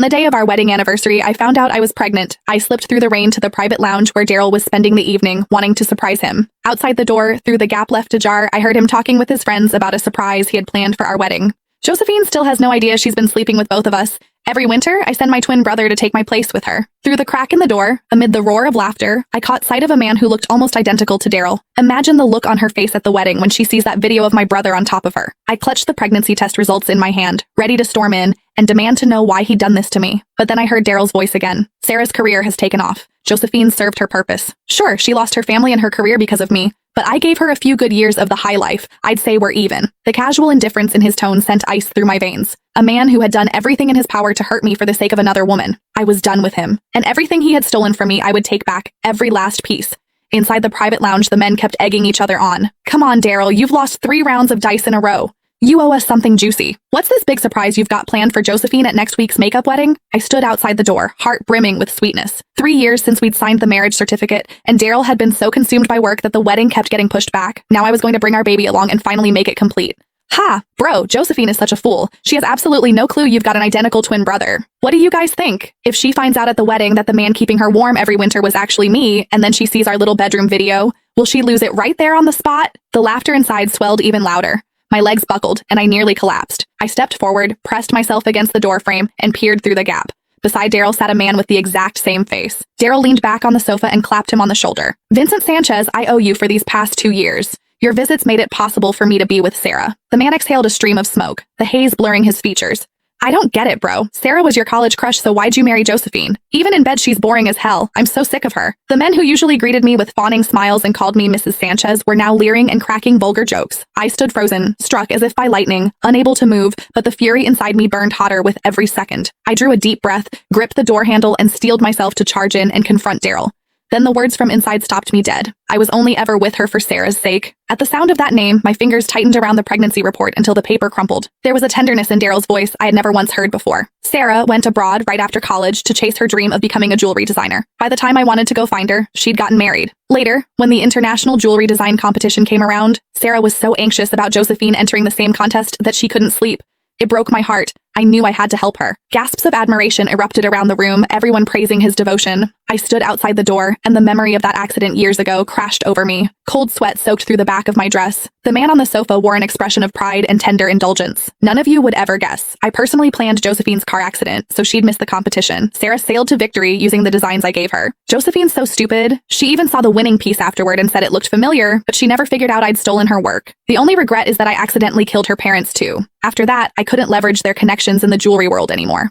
On the day of our wedding anniversary, I found out I was pregnant. I slipped through the rain to the private lounge where Daryl was spending the evening, wanting to surprise him. Outside the door, through the gap left ajar, I heard him talking with his friends about a surprise he had planned for our wedding. Josephine still has no idea she's been sleeping with both of us. Every winter, I send my twin brother to take my place with her. Through the crack in the door, amid the roar of laughter, I caught sight of a man who looked almost identical to Daryl. Imagine the look on her face at the wedding when she sees that video of my brother on top of her. I clutched the pregnancy test results in my hand, ready to storm in and demand to know why he'd done this to me. But then I heard Daryl's voice again. Sarah's career has taken off. Josephine served her purpose. Sure, she lost her family and her career because of me, but I gave her a few good years of the high life. I'd say we're even. The casual indifference in his tone sent ice through my veins. A man who had done everything in his power to hurt me for the sake of another woman. I was done with him. And everything he had stolen from me, I would take back. Every last piece. Inside the private lounge, the men kept egging each other on. Come on, Daryl, you've lost 3 rounds of dice in a row. You owe us something juicy. What's this big surprise you've got planned for Josephine at next week's makeup wedding? I stood outside the door, heart brimming with sweetness. 3 years since we'd signed the marriage certificate, and Daryl had been so consumed by work that the wedding kept getting pushed back. Now I was going to bring our baby along and finally make it complete. Ha! Bro, Josephine is such a fool. She has absolutely no clue you've got an identical twin brother. What do you guys think? If she finds out at the wedding that the man keeping her warm every winter was actually me, and then she sees our little bedroom video, will she lose it right there on the spot? The laughter inside swelled even louder. My legs buckled, and I nearly collapsed. I stepped forward, pressed myself against the doorframe, and peered through the gap. Beside Daryl sat a man with the exact same face. Daryl leaned back on the sofa and clapped him on the shoulder. Vincent Sanchez, I owe you for these past 2 years. Your visits made it possible for me to be with Sarah. The man exhaled a stream of smoke, the haze blurring his features. I don't get it, bro. Sarah was your college crush, so why'd you marry Josephine? Even in bed, she's boring as hell. I'm so sick of her. The men who usually greeted me with fawning smiles and called me Mrs. Sanchez were now leering and cracking vulgar jokes. I stood frozen, struck as if by lightning, unable to move, but the fury inside me burned hotter with every second. I drew a deep breath, gripped the door handle, and steeled myself to charge in and confront Daryl. Then the words from inside stopped me dead. I was only ever with her for Sarah's sake. At the sound of that name, my fingers tightened around the pregnancy report until the paper crumpled. There was a tenderness in Daryl's voice I had never once heard before. Sarah went abroad right after college to chase her dream of becoming a jewelry designer. By the time I wanted to go find her, she'd gotten married. Later, when the international jewelry design competition came around, Sarah was so anxious about Josephine entering the same contest that she couldn't sleep. It broke my heart. I knew I had to help her. Gasps of admiration erupted around the room, everyone praising his devotion. I stood outside the door, and the memory of that accident years ago crashed over me. Cold sweat soaked through the back of my dress. The man on the sofa wore an expression of pride and tender indulgence. None of you would ever guess. I personally planned Josephine's car accident, so she'd miss the competition. Sarah sailed to victory using the designs I gave her. Josephine's so stupid. She even saw the winning piece afterward and said it looked familiar, but she never figured out I'd stolen her work. The only regret is that I accidentally killed her parents too. After that, I couldn't leverage their connections in the jewelry world anymore.